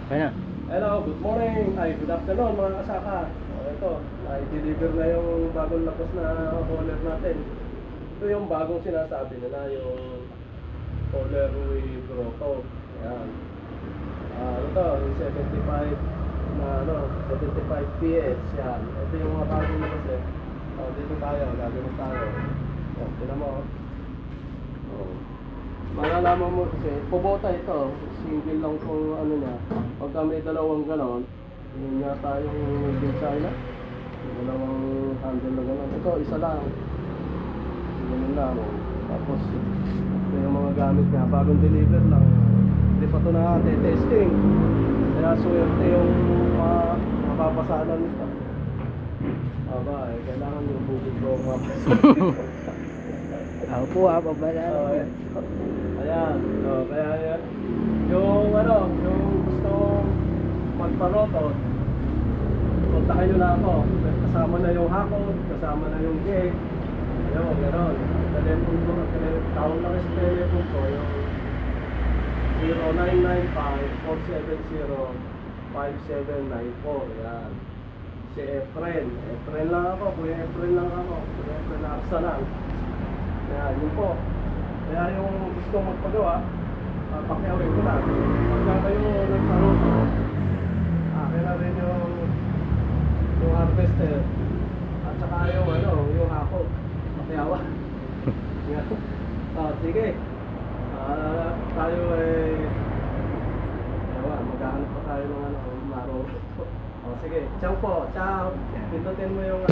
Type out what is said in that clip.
Kaya na. Hello, good morning. Ay, good afternoon mga kasaka. Ito, i-deliver na yung bagong lapos na hauler natin. Ito yung bagong sinasabi nila, yung hauler with roto. Ayan. Ito, yung 75 na 75 PS yan. Ito yung mga bagong lapos eh. Dito tayo, gagawin tayo. Tinan mo. Malalaman mo kasi, Kubota ito, single lang kung ano niya. Pagka may dalawang ganon, yun yata yung design na. Dalawang handle na ganon. Ito, isa lang. Ganun lang. Tapos, ito yung mga gamit niya. Bagong deliver lang. Hindi pa ito na-testing. Kaya swerte yung mapapasalan nito. Aba, kailangan yung bukid ko Ako po pabala. Ayan, kaya yan. Yung gusto magparoto, kontakin nyo na ako. Kasama na yung hakot, kasama na yung gig. Ayun, gano'n. Telephone ko, tawag lang sa telephone ko, yung 0995-470-5794. Yan. Si Efren. Efren lang ako, Kuya Efren lang ako. Kuya Efren na aksa lang. Yan, yun po. Kaya yung gusto magpagawa, pakiawin ko lang. Pagka kayo nagparoto, akin na rin yung harvester. At saka yung hakot. Pakiawa. Sige. Tayo maghahanap pa tayo ng maroto. Sige, ciao po. Ciao. Pindutin mo yung